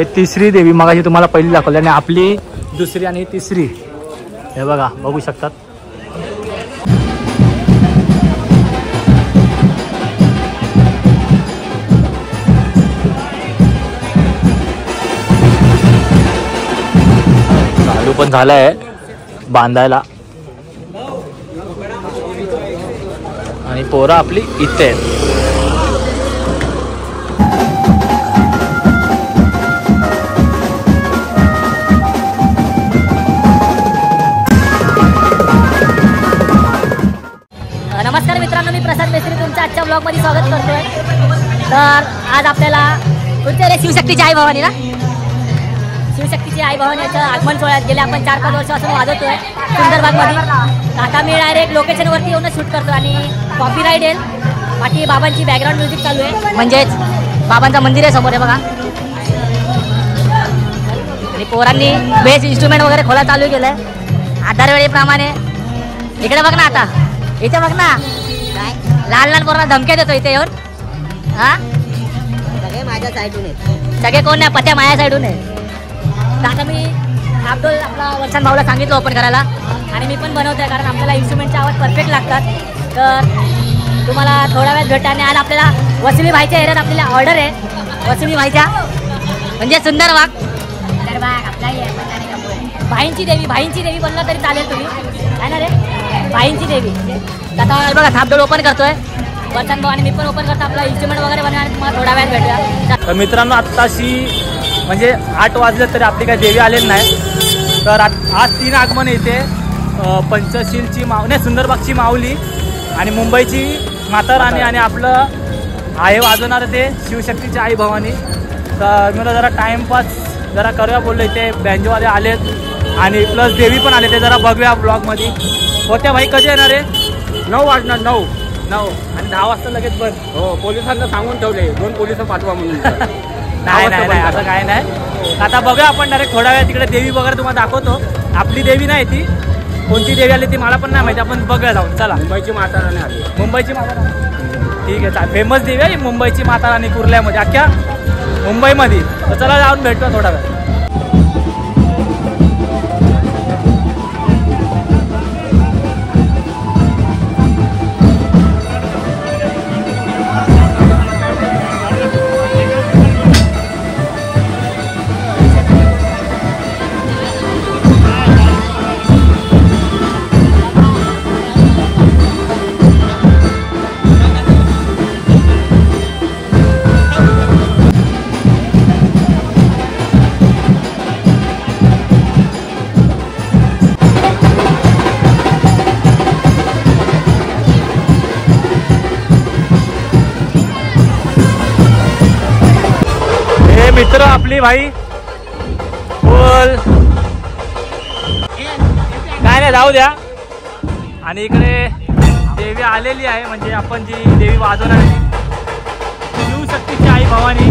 हे तिसरी देवी मगाशी तुम्हाला पहिली दाखवली आणि आपली दुसरी आणि तिसरी. हे बघा, बघू शकतात. चालू पण झालाय बांधायला आणि पोरं आपली इथे आहेत. नमस्कार मित्रांनो, मी प्रसाद मेस्त्री तुमच्या आजच्या ब्लॉगमध्ये स्वागत करतोय. तर आज आपल्याला कुठे रे, शिवशक्तीची आई भवानी ना, शिवशक्तीची आई भवानीचं आगमन सोहळ्यात गेले आपण 4-5 वर्षापासून वाजवतोय सुंदरबागमध्ये. आता मी डायरेक्ट लोकेशनवरती येऊनच शूट करतो आणि कॉपीराईट येईल. बाकी बाबांची बॅकग्राऊंड म्युझिक चालू आहे, म्हणजेच बाबांचं मंदिर आहे समोर आहे बघा. आणि पोरांनी बेस इन्स्ट्रुमेंट वगैरे खोला चालू केलंय आधारवेळेप्रमाणे. इकडे बघ ना, आता इथे बघ ना, लहान लहान पोरांना धमक्या देतो इथे येऊन. हा, सगळे माझ्या साईडून आहेत, सगळे कोण नाही, पत्या माझ्या साईडून आहे. आता मी अब्दुल आपला वर्षान भाऊला सांगितलं ओपन करायला आणि मी पण बनवतोय, कारण आपल्याला इन्स्ट्रुमेंटचे आवाज परफेक्ट लागतात. तर तुम्हाला थोड्या वेळात भेटा. आणि आज आपल्याला वसुली भाईच्या एरियात आपल्याला ऑर्डर आहे. वसुली भाईच्या म्हणजे सुंदरबाग भाईंची देवी, भाईंची देवी बनलं तरी चालेल तुम्ही, आहे ना रे, भाईंची देवी. आता बघा थापडोल ओपन करतोय वर्षान भाऊ आणि मी पण ओपन करतो. आपला इन्स्ट्रुमेंट वगैरे बनवा आणि तुम्हाला थोड्या वेळात भेटूया. तर मित्रांनो, आत्ताशी म्हणजे 8 वाजले तरी आपली काही देवी आलेली नाही. तर आज 3 आगमन येते, पंचशीलची नाही, सुंदरबागची माऊली आणि मुंबईची माता राणी आणि आपलं आहे वाजवणार ते शिवशक्तीची आई भवानी. तर मला जरा टाइमपास जरा करूया बोललो, इथे बँजोवाले आलेत आणि प्लस देवी पण आले, ते जरा बघूया ब्लॉगमध्ये. होत्या भाई कधी येणार आहे? 9 वाजणार, 9 आणि 10 वाजता लगेच बंद. हो, पोलिसांना सांगून ठेवले 2 पोलिस पाठवा म्हणून. नाही नाही, असं काय नाही. आता बघूया आपण डायरेक्ट थोड्या वेळ तिकडे देवी वगैरे तुम्हाला दाखवतो. आपली देवी नाही ती, कोणती देवी आली ती मला पण नाही माहिती, आपण बघूया जाऊन. चला, मुंबईची माता राणी आली. मुंबईची माता राणी, ठीक आहे, चालेल. फेमस देवी आहे मुंबईची माता राणी, कुर्ल्यामध्ये, अख्ख्या मुंबईमध्ये. तर चला जाऊन भेटूया थोडा वेळ. मित्र आपली भाई बोल काय नाही, जाऊ द्या. आणि इकडे देवी आलेली आहे, म्हणजे आपण जी देवी वाजवणार शिवशक्तीची आई भवानी.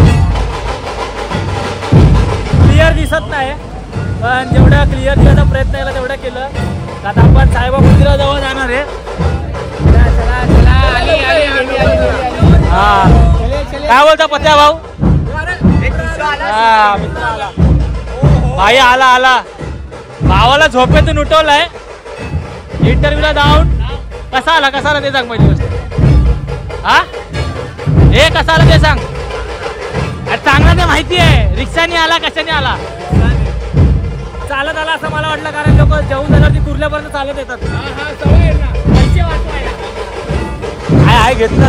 क्लिअर दिसत नाही, पण जेवढं क्लिअर दिसायचा प्रयत्न केला तेवढं केलं. आता आपण साईबा मंदिराजवळ जाणार आहे. हा, काय बोलता पत्या भाऊ? भाई आला भावाला झोपेतून उठवलाय इंटरव्ह्यूला जाऊन. कसा आला ते सांग पहिली गोष्ट. हा, हे कसा आला ते सांग. चांगला ते माहिती आहे, रिक्षाने आला कशाने आला? चालत आला असं मला वाटलं, कारण लोक जेवून झाल्यावर ती कुर्ल्यापर्यंत चालत येतात. आहे घेतलं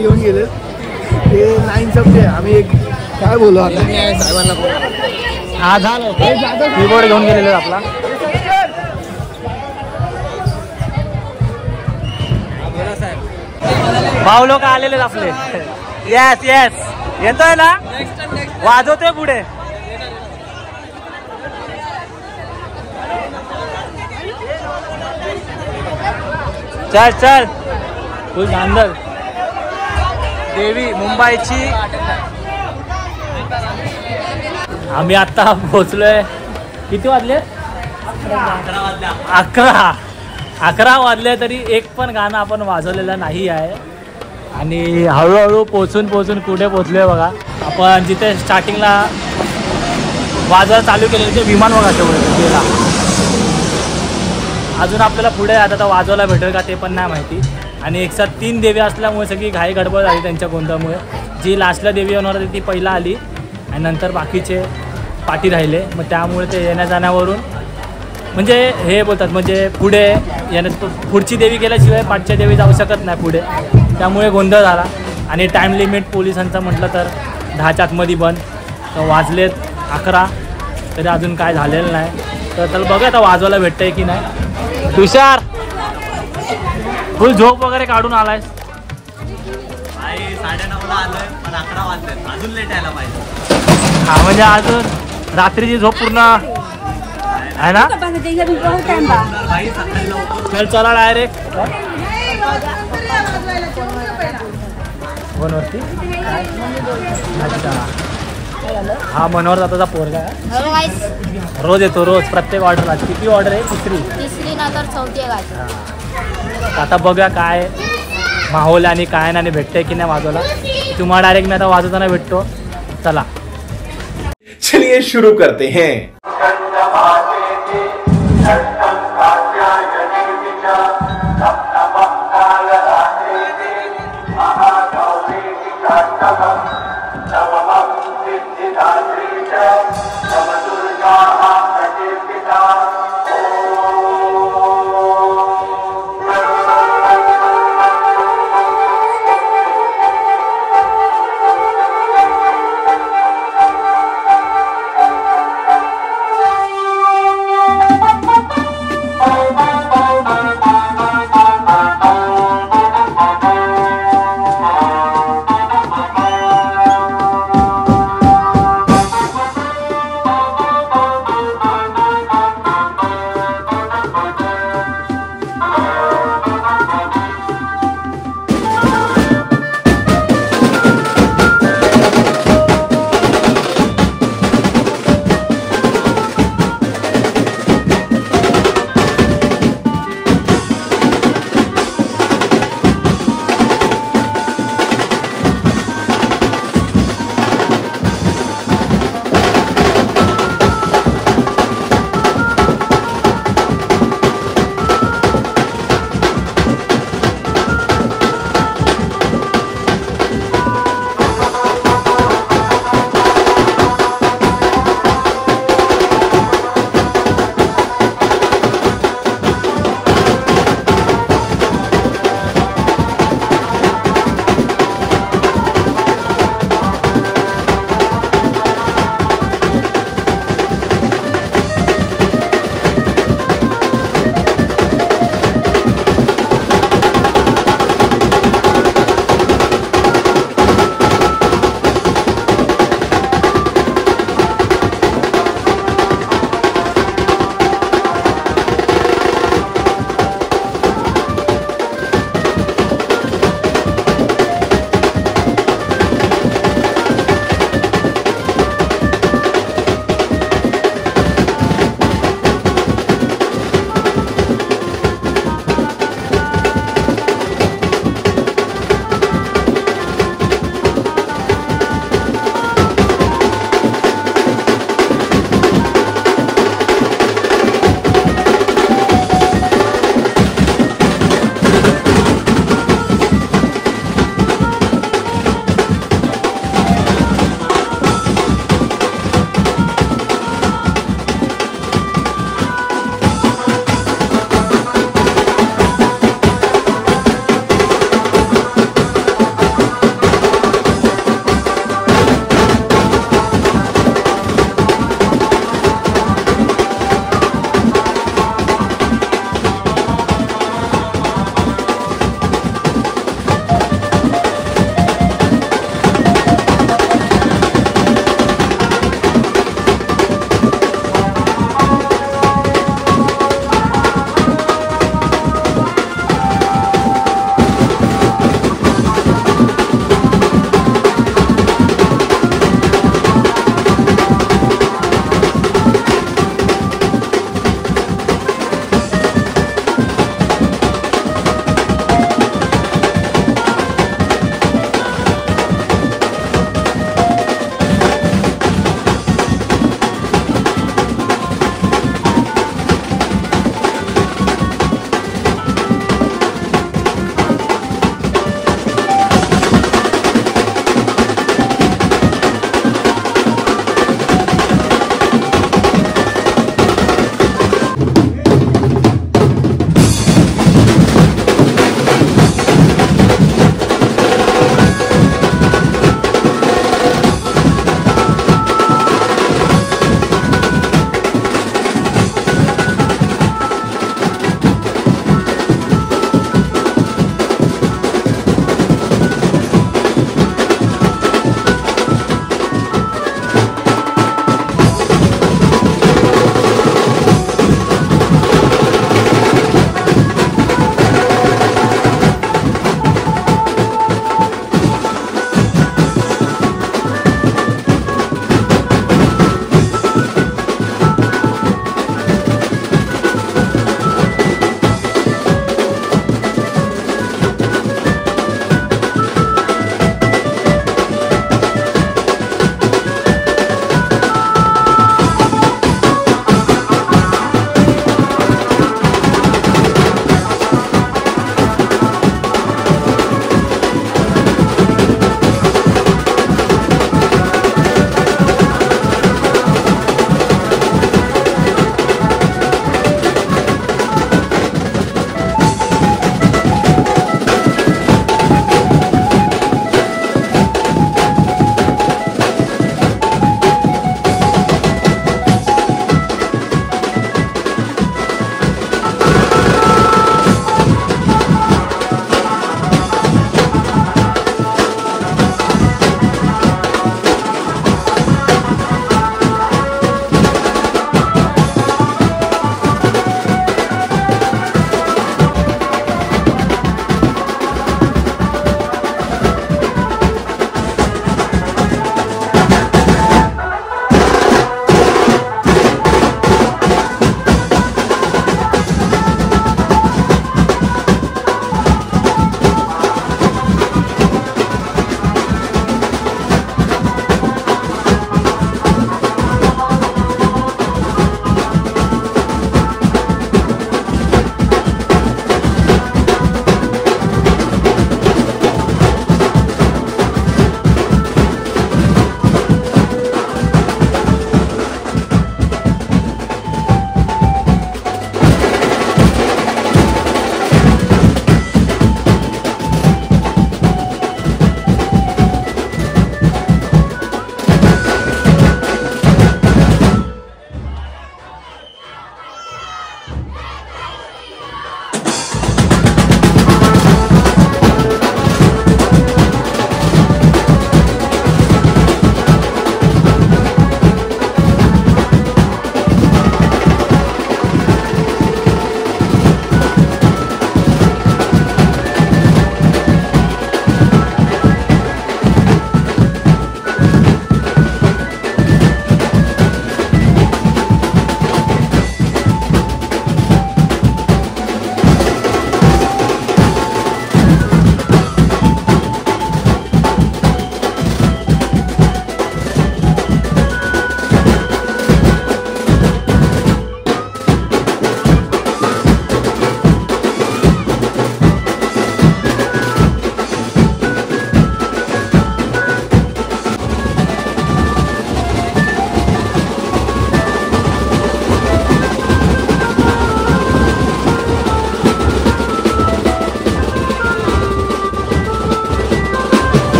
घेऊन गेले ते लाईन संपले. आम्ही एक काय बोलू आता साहेबांना हा झालं कीबोर्ड घेऊन गेलेलो आपला. भाऊ लोक आलेले आपले. येस येस येतोय ना. वाजवतोय पुढे. चल चल फुल धांदल. देवी मुंबईची. आम्ही आता पोहोचलोय. किती वाजले? 11 वाजले तरी एक पण गाणं आपण वाजवलेलं नाही आहे. आणि हळूहळू पोचून कुठे पोचलोय बघा. आपण जिथे स्टार्टिंगला वाजवायला चालू केलेलं ते विमान बघा तेवढं गेला. अजून आपल्याला पुढे आता वाजवायला भेटेल का ते पण नाही माहिती. आणि एकसाथ 3 देवी असल्यामुळे सगळी घाई गडबड झाली त्यांच्या गोंधळामुळे. जी लास्टला देवी येणार होती ती पहिला आली आणि नंतर बाकीचे पाठी राहिले. मग त्यामुळे ते येण्या जाण्यावरून म्हणजे हे बोलतात म्हणजे पुढे येण्यात पुढची देवी गेल्याशिवाय पाठच्या देवी जाऊ शकत नाही पुढे. त्यामुळे गोंधळ झाला. आणि टाईम लिमिट पोलिसांचं म्हटलं तर 10च्या आतमध्ये बंद. तर वाजलेत 11 तरी अजून काय झालेलं नाही. तर चल बघा आता वाजवायला भेटतंय की नाही. तुषार फुल झोप वगैरे काढून आलायस. 9:30ला आलोय पण 11 वाजले अजून लेट यायला पाहिजे. हा म्हणजे अजून रात्रीची झोप पूर्ण आहे ना. चल चला डायरेक्ट फोनवरती. अच्छा हा मनोहर जाताचा पोरगा रोज येतो रोज प्रत्येक ऑर्डरला. किती ऑर्डर आहे? तिसरी नंतर चौथी आहे. आता बघूया काय माहोल आणि काय नाही भेटतंय की नाही वाजवला. तुम्हाला डायरेक्ट मी आता वाजवताना भेटतो. चला चलिए शुरू करते हैं.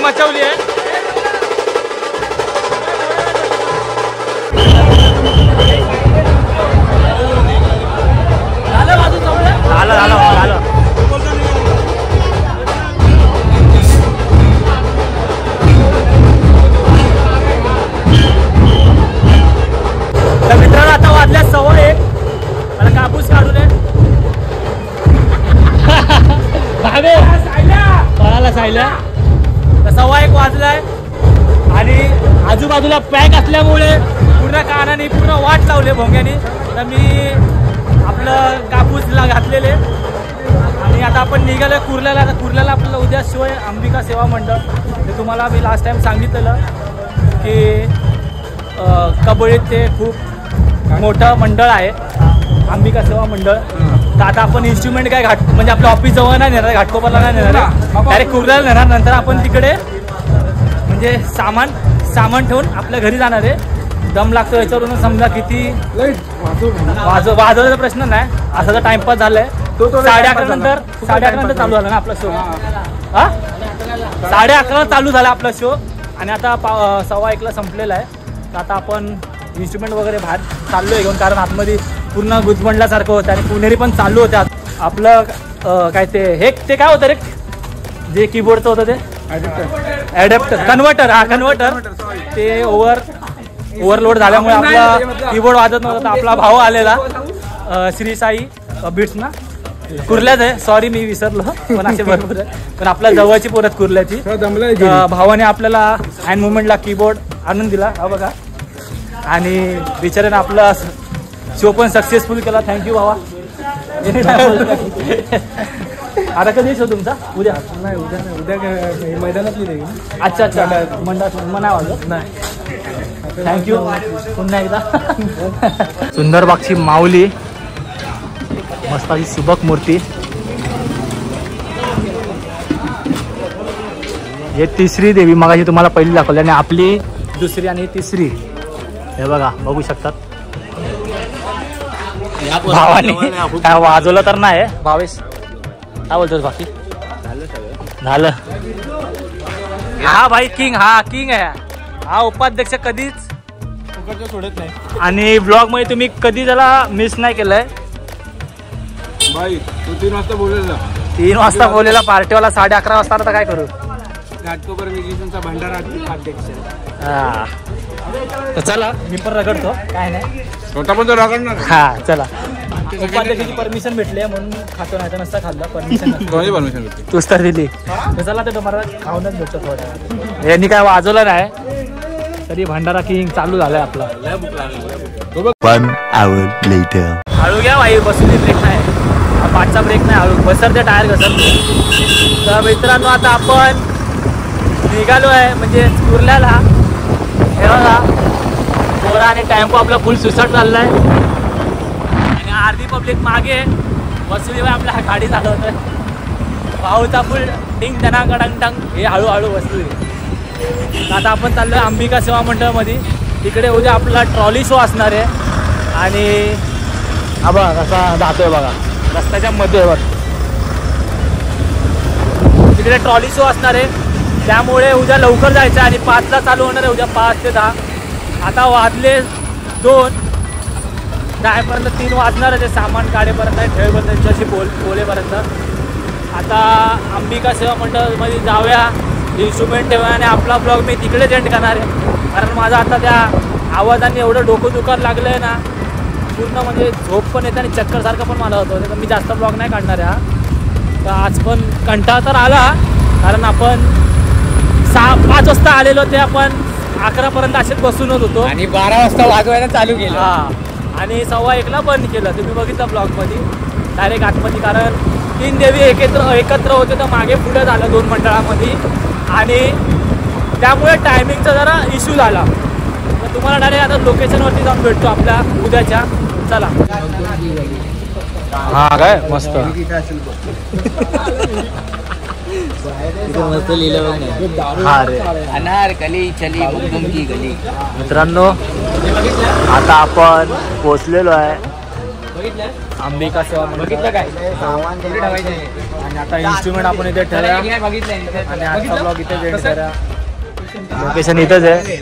मचवली आहे. तर मित्रांनो आता वाजल्या 1:15. मला कापूस काढू दे. भावे पळाला सायला. 1:15 वाजलाय आणि आजूबाजूला पॅक असल्यामुळे पूर्ण कानाने पूर्ण वाट लावले भोंग्याने. तर मी आपलं कापूसला घातलेले आणि आता आपण निघालोय कुर्ल्याला. आता कुर्ल्याला आपल्याला उद्या शो आहे अंबिका सेवा मंडळ. ते तुम्हाला मी लास्ट टाइम सांगितलेलं की कबड्डीत ते खूप मोठं मंडळ आहे अंबिका सेवा मंडळ. तर आता आपण इन्स्ट्रुमेंट काय म्हणजे आपल्या ऑफिस जवळ नाही नेणार, घाटकोपरला नाही नेणार, डायरेक्ट कुर्ल्याला नेणार. नंतर आपण तिकडे म्हणजे सामान ठेवून आपल्या घरी जाणार आहे. दम लागतो याच्यावरून समजा किती वाजवायचा प्रश्न नाही. असा तर टाइमपास झालाय. 11:30 नंतर चालू झाला ना आपला शो. 11:30 चालू झाला आपला शो आणि आता 1:15 संपलेला आहे. तर आता आपण इन्स्ट्रुमेंट वगैरे बाहेर चाललोय घेऊन, कारण आतमध्ये पूर्ण गुजबंडल्यासारखं होतं आणि पुणेरी पण चालू होत्या. आपलं काय ते काय होतं रे जे कीबोर्डचं होतं ते ॲडॅप्टर कन्व्हर्टर ते ओव्हरलोड झाल्यामुळे आपला कीबोर्ड वाजत नव्हता. तर आपला भाऊ आलेला श्री साई बीट्स ना कुर्ल्याच आहे. सॉरी मी विसरलो पण असे भरपूर आहे. पण आपल्या जवळची पोरत कुर्ल्याची. भावाने आपल्याला हँड मुवमेंटला कीबोर्ड आणून दिला हा बघा. आणि बिचाऱ्याने आपला शो पण सक्सेसफुल केला. थँक्यू भावा. आता कधी शो तुमचा? उद्या नाही उद्या मैदानातली. अच्छा मंडळात नाही वाजत नाही. थँक्यू पुन्हा एकदा. सुंदरबागची माऊली मस्त अशी सुबक मूर्ती. हे तिसरी देवी मगाशी तुम्हाला पहिली दाखवली आणि आपली दुसरी आणि तिसरी. हे बघा बघू शकतात. भावाने काय वाजवलं तर नाही. भावेश काय बोलतोस? बाकी झालं. हा भाई किंग आहे. हा उपाध्यक्ष कधीच सोडत नाही. आणि ब्लॉग मध्ये तुम्ही कधी त्याला मिस नाही केलंय. भाई तू 3 वाजता बोललेला. 3 वाजता बोललेला पार्टीवाला 11:30 वाजता. आता काय करू? घाटकोपर म्युझिशियनचा भंडारा अध्यक्ष. हा तर चला मी पण रगडतो काय नाही. स्वतः पण तो रगडणार. हा चला. उपाध्यक्षाची परमिशन भेटली म्हणून खातो, नाही तर नसता खाल्ला. परमिशन तूच तर दिली. चला ते तुम्हाला खाऊनच भेटतो थोड्या. यांनी काय वाजवलं नाही तरी भंडारा किंग चालू झालाय आपला. 1 hour later. हळू घ्या भाई, बसून ब्रेक नाही. 5चा ब्रेक नाही, हळू घसरते टायर घसरते. तर मित्रांनो आता आपण निघालो आहे म्हणजे कुर्ल्याला. हे बघा पोरा आणि टेम्पो आपला फुल सुसट चाललाय आणि अर्धी पब्लिक मागे वसुली आपल्या गाडी चालवतोय. भाऊचा फुल डिंग डंग डंग हे हळूहळू वसुली. आता आपण चाललोय अंबिका सेवा मंडळमध्ये. तिकडे उद्या आपला ट्रॉली शो असणार आहे आणि हा बघा कसा जातोय बघा रस्त्याच्या मध्येवर. तिकडे ट्रॉली शो असणार आहे त्यामुळे उद्या लवकर जायचं आणि 5ला चालू होणार आहे. उद्या 5 ते 10. आता वाजले 2, 10पर्यंत 3 वाजणार आहे. ते सामान काढेपर्यंत ठेवेपर्यंत त्यांच्याशी बोलेपर्यंत. आता अंबिका सेवा मंडळमध्ये जाऊया इन्स्ट्रुमेंट ठेवा आणि आपला ब्लॉग मी तिकडेच एंड करणार आहे. कारण माझं आता त्या आवाजाने एवढं डोकं दुखायला लागलं आहे ना, पूर्ण म्हणजे झोप पण येते आणि चक्करसारखं पण मला होतं. तर मी जास्त ब्लॉग नाही काढणार आहे हा. तर आज पण कंटाळा तर आला, कारण आपण 5 वाजता आलेलो ते आपण 11पर्यंत असेच बसूनच होतो आणि 12 वाजता वाजवायला चालू केलं. हां, आणि 1:15ला बंद केलं. तुम्ही बघितलं ब्लॉगमध्ये डायरेक्ट आतमध्ये, कारण 3 देवी एकत्र होते तर मागे पुढे झालं 2 मंडळामध्ये आणि त्यामुळे टायमिंगचा जरा इश्यू झाला. तर तुम्हाला डायरेक्ट आता लोकेशनवरती जाऊन भेटतो आपल्या उद्याच्या. चला. हा काय मस्त मस्त लिहिलं हा रे. अनार गली चली मुगदुम की गली. मित्रांनो आता आपण पोचलेलो आहे अंबिका सेवा मंदिर. काय आणि आता इन्स्ट्रुमेंट आपण इथे ठेवूया आणि आजचा ब्लॉग इथे एंड करूया. लोकेशन इथंच आहे.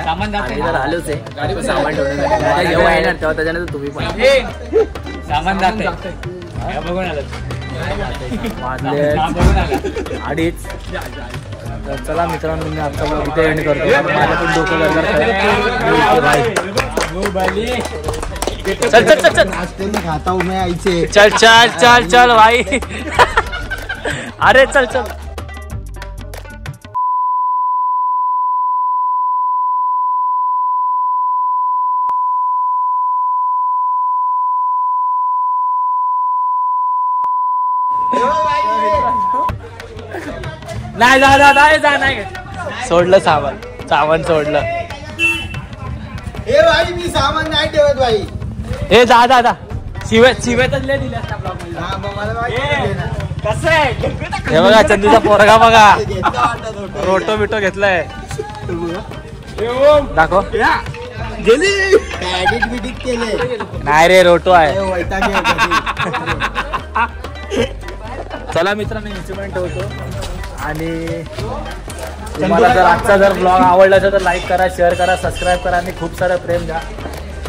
सामान आलोच आहे गाडी सामान ठेवण्यासाठी. जेव्हा येणार तेव्हा त्याच्यानंतर तुम्ही पण सामान जाते बघून आलं वाजले 2:30. तर चला मित्रांनो, मी आजचा ब्लॉग इथे एंड करतो. माझं पण डोकं चल चल चल चल खाता हूँ मैं ऐसे. चल चल चल चल भाई. अरे चल चल. नाही जा नाही सोडलं सामान सोडलं. हे भाई मी सामान नाही ठेवत भाई. हे जा शिवेतच लय दिले असता ब्लॉग मध्ये. हा, मग मला माहिती ना. कसं आहे हे बघा, चंदूचा पोरगा बघा रोटो बिटो घेतलाय. दाखव. गेली एडिट बिडिट केले. नाही रे, रोटो आहे. वैताग चला मित्रांनो, इन्स्ट्रुमेंट ठेवतो. आणि तुम्हाला जर आजचा जर ब्लॉग आवडला असेल तर लाईक करा, शेअर करा, सबस्क्राईब करा आणि खूप सारं प्रेम द्या.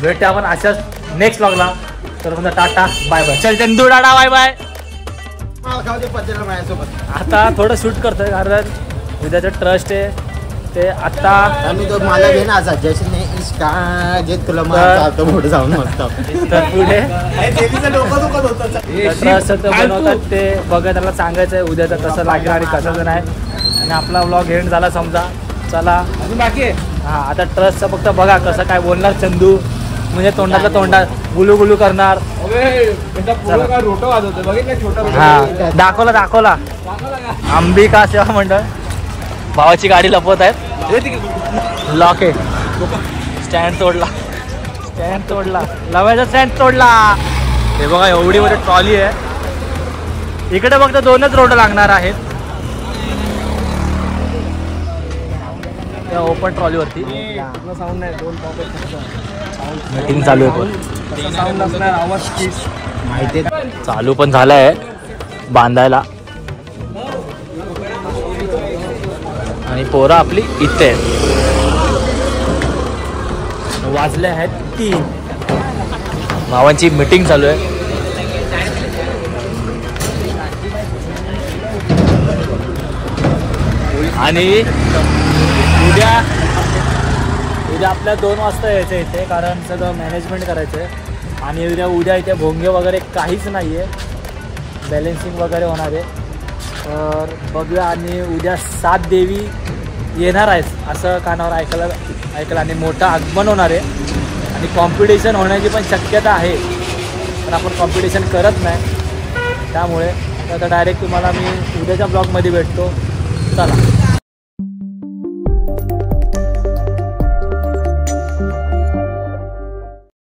भेटते आपण अशाच नेक्स्ट ब्लॉगला. तर म्हणजे टाटा बाय बाय. चल चंदू टाटा बाय बाय. आता थोडं शूट करतोय कारण उद्याचं ट्रस्ट आहे ते. आता आम्ही तो मला घे ना असा जैसे इसका जे तुला मारतो मोठं जाऊन मरतो. तर पुढे डोकं दुखत होतं. ट्रस्ट बनवतात ते बघा, त्याला सांगायचं आहे उद्याचं कसं लागेल आणि कसं नाही. आणि आपला व्लॉग एंड झाला समजा. चला अजून बाकी आहे. हा, आता ट्रस्टचं फक्त बघा कसं काय बोलणार चंदू. म्हणजे तोंडात गुलू गुलू करणार. रोटो वाजवतो बघितलं छोटा. हा, दाखवला अंबिका सेवा मंडळ. भावाची गाडी लपवत आहेत. लॉक आहे. स्टँड तोडला लवायचा स्टँड तोडला. हे बघा एवढी मोठी ट्रॉली आहे. इकडे फक्त 2च रोड लागणार आहेत त्या ओपन ट्रॉलीवरती. साऊंड नाही, 2 पॉकेट मीटिंग चालू आहे. पण साऊंड असणार, आवाज माहिती चालू पण झालंय बांधायला. आणि पोरं आपली इथे आहेत. वाजले आहेत 3. भावांची मीटिंग चालू आहे. आणि उद्या आपल्या 2 वाजता यायचं इथे, कारण सगळं मॅनेजमेंट करायचं आहे. आणि उद्या इथे भोंगे वगैरे काहीच नाही आहे. बॅलेन्सिंग वगैरे होणार आहे. तर बघूया. आणि उद्या 7 देवी येणार आहेत असं कानावर ऐकलं आणि मोठं आगमन होणार आहे. आणि कॉम्पिटिशन होण्याची पण शक्यता आहे, पण आपण कॉम्पिटिशन करत नाही. त्यामुळे आता डायरेक्ट तुम्हाला मी उद्याच्या ब्लॉगमध्ये भेटतो. चला.